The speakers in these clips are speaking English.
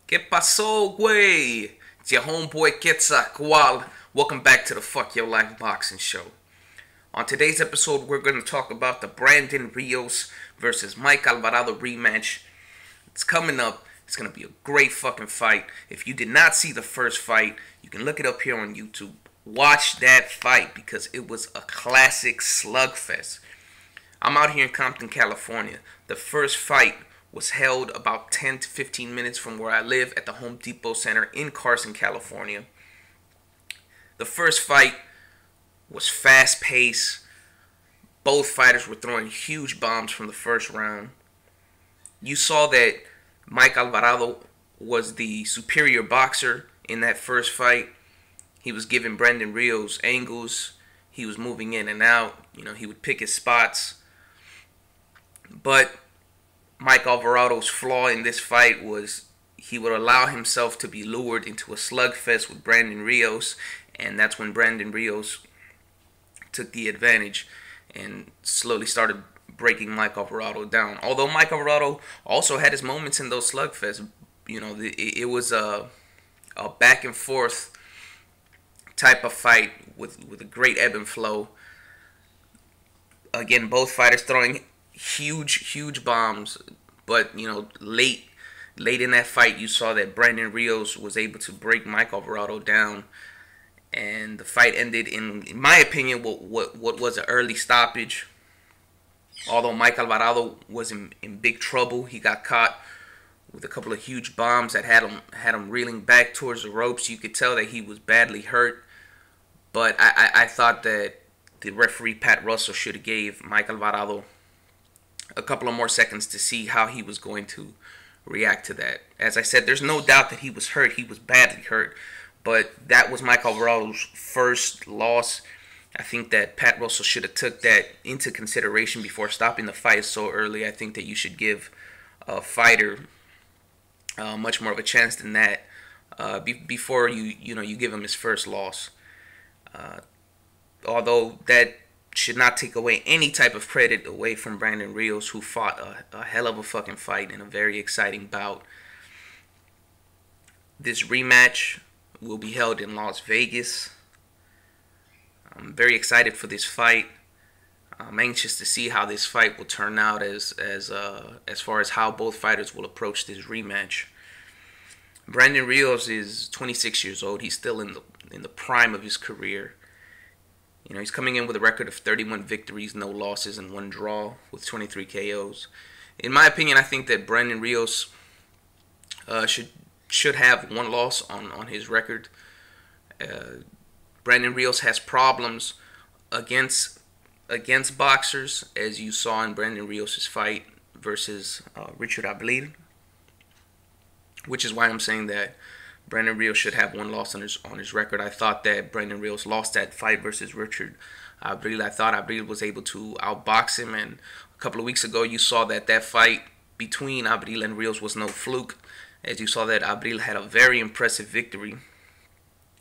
¿Qué pasó, güey? It's your homeboy Quetzalcoatl. Welcome back to the Fuck Your Life Boxing Show. On today's episode, we're going to talk about the Brandon Rios versus Mike Alvarado rematch. It's coming up. It's going to be a great fucking fight. If you did not see the first fight, you can look it up here on YouTube. Watch that fight because it was a classic slugfest. I'm out here in Compton, California. The first fight was held about 10 to 15 minutes from where I live at the Home Depot Center in Carson, California. The first fight was fast paced. Both fighters were throwing huge bombs from the first round. You saw that Mike Alvarado was the superior boxer in that first fight. He was giving Brandon Rios angles. He was moving in and out. He would pick his spots. But Mike Alvarado's flaw in this fight was he would allow himself to be lured into a slugfest with Brandon Rios, and that's when Brandon Rios took the advantage and slowly started breaking Mike Alvarado down. Although Mike Alvarado also had his moments in those slugfests, it was a back and forth type of fight with a great ebb and flow. Again, both fighters throwing huge bombs, but late in that fight you saw that Brandon Rios was able to break Mike Alvarado down, and the fight ended in my opinion what was an early stoppage. Although Mike Alvarado was in big trouble, he got caught with a couple of huge bombs that had him reeling back towards the ropes. You could tell that he was badly hurt, but I thought that the referee Pat Russell should have gave Mike Alvarado a couple of more seconds to see how he was going to react to that. As I said, there's no doubt that he was hurt. He was badly hurt. But that was Mike Alvarado's first loss. I think that Pat Russell should have took that into consideration before stopping the fight so early. I think that you should give a fighter much more of a chance than that before you give him his first loss. Although that should not take away any type of credit away from Brandon Rios, who fought a hell of a fucking fight in a very exciting bout. This rematch will be held in Las Vegas. I'm very excited for this fight. I'm anxious to see how this fight will turn out as far as how both fighters will approach this rematch. Brandon Rios is 26 years old. He's still in the prime of his career. He's coming in with a record of 31 victories, no losses, and 1 draw with 23 KOs. In my opinion, I think that Brandon Rios should have 1 loss on his record. Brandon Rios has problems against boxers, as you saw in Brandon Rios' fight versus Richard Abril, which is why I'm saying that Brandon Rios should have 1 loss on his record. I thought that Brandon Rios lost that fight versus Richard Abril. I thought Abril was able to outbox him, and a couple of weeks ago you saw that fight between Abril and Rios was no fluke, as you saw that Abril had a very impressive victory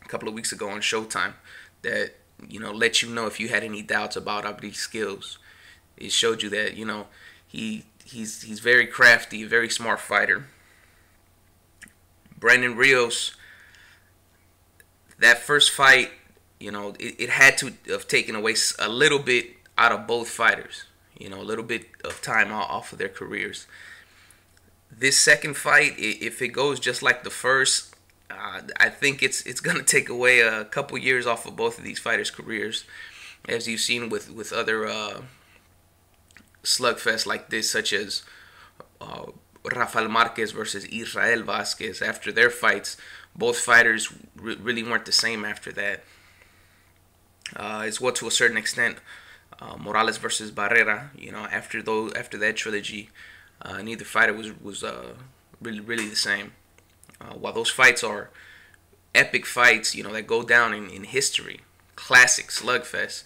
a couple of weeks ago on Showtime that let you know if you had any doubts about Abril's skills. It showed you that he's very crafty, a very smart fighter. Brandon Rios, that first fight, it had to have taken away a little bit out of both fighters. A little bit of time off of their careers. This second fight, if it goes just like the first, I think it's going to take away a couple years off of both of these fighters' careers, as you've seen with other slugfests like this, such as Rafael Marquez versus Israel Vasquez. After their fights, both fighters really weren't the same after that. As well, to a certain extent, Morales versus Barrera. After that trilogy, neither fighter was really the same. While those fights are epic fights, that go down in history, classic slugfest.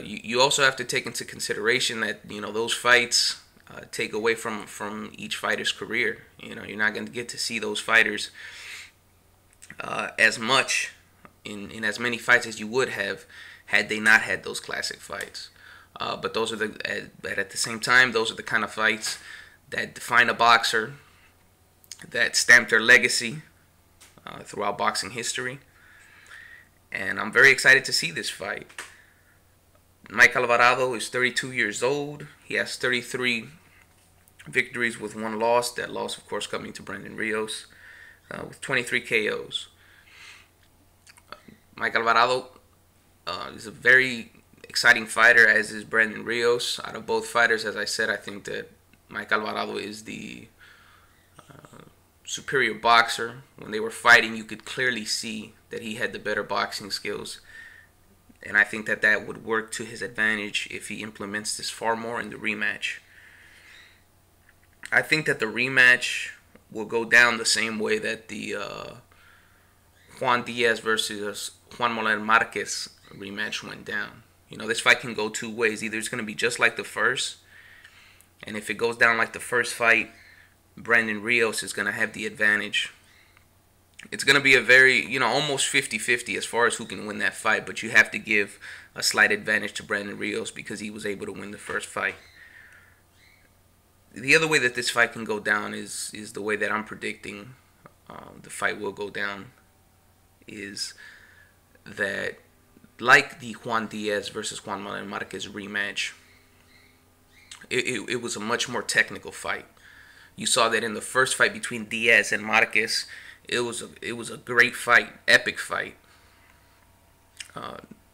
You also have to take into consideration that those fights take away from each fighter's career. You're not going to get to see those fighters as much in as many fights as you would have had they not had those classic fights. But those are at the same time, those are the kind of fights that define a boxer. that stamped their legacy throughout boxing history. And I'm very excited to see this fight. Mike Alvarado is 32 years old. He has 33 victories with 1 loss. That loss, of course, coming to Brandon Rios with 23 KOs. Mike Alvarado is a very exciting fighter, as is Brandon Rios. Out of both fighters, as I said, I think that Mike Alvarado is the superior boxer. When they were fighting, you could clearly see that he had the better boxing skills. And I think that that would work to his advantage if he implements this far more in the rematch. I think that the rematch will go down the same way that the Juan Diaz versus Juan Manuel Marquez rematch went down. You know, this fight can go 2 ways. Either it's going to be just like the first, and if it goes down like the first fight, Brandon Rios is going to have the advantage. It's going to be a very, almost 50-50 as far as who can win that fight, but you have to give a slight advantage to Brandon Rios because he was able to win the first fight. The other way that this fight can go down is the way that I'm predicting the fight will go down, is that like the Juan Diaz versus Juan Manuel Marquez rematch, it was a much more technical fight. You saw that in the first fight between Diaz and Marquez. It was a great fight, epic fight.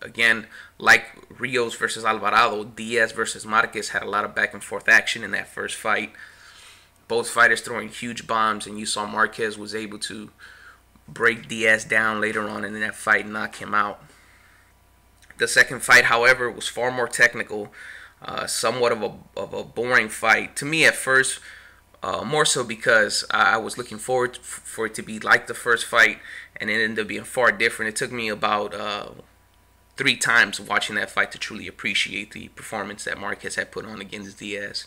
Again, like Rios versus Alvarado, Diaz versus Marquez had a lot of back and forth action in that first fight. Both fighters throwing huge bombs, and you saw Marquez was able to break Diaz down later on in that fight and knock him out. The second fight, however, was far more technical, somewhat of a boring fight to me at first. More so because I was looking forward for it to be like the first fight, and it ended up being far different. It took me about 3 times watching that fight to truly appreciate the performance that Marquez had put on against Diaz.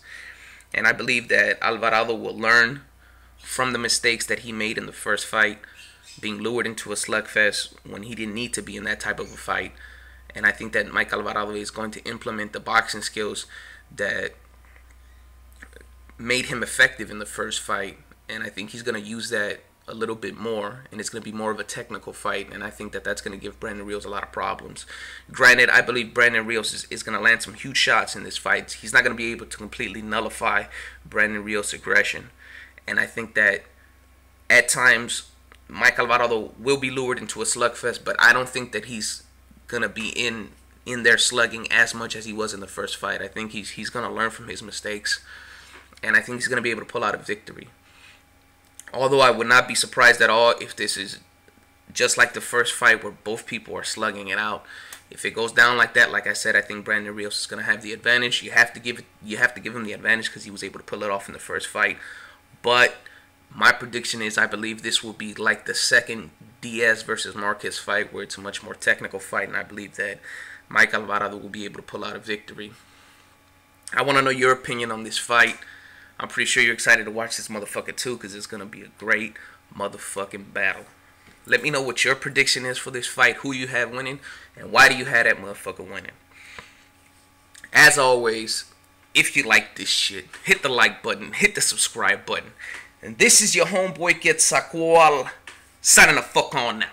And I believe that Alvarado will learn from the mistakes that he made in the first fight, being lured into a slugfest when he didn't need to be in that type of a fight. And I think that Mike Alvarado is going to implement the boxing skills that made him effective in the first fight, and I think he's going to use that a little bit more, and it's going to be more of a technical fight, and I think that that's going to give Brandon Rios a lot of problems. Granted, I believe Brandon Rios is going to land some huge shots in this fight. He's not going to be able to completely nullify Brandon Rios' aggression, and I think that at times Mike Alvarado will be lured into a slugfest, but I don't think that he's going to be in there slugging as much as he was in the first fight. I think he's going to learn from his mistakes, and I think he's going to be able to pull out a victory. Although I would not be surprised at all if this is just like the first fight where both people are slugging it out. If it goes down like that, like I said, I think Brandon Rios is going to have the advantage. You have to give him the advantage because he was able to pull it off in the first fight. But my prediction is I believe this will be like the second Diaz versus Marquez fight, where it's a much more technical fight, and I believe that Mike Alvarado will be able to pull out a victory. I want to know your opinion on this fight. I'm pretty sure you're excited to watch this motherfucker too, because it's going to be a great motherfucking battle. Let me know what your prediction is for this fight, who you have winning, and why do you have that motherfucker winning. As always, if you like this shit, hit the like button, hit the subscribe button. And this is your homeboy Quetzalcoatl, signing the fuck on now.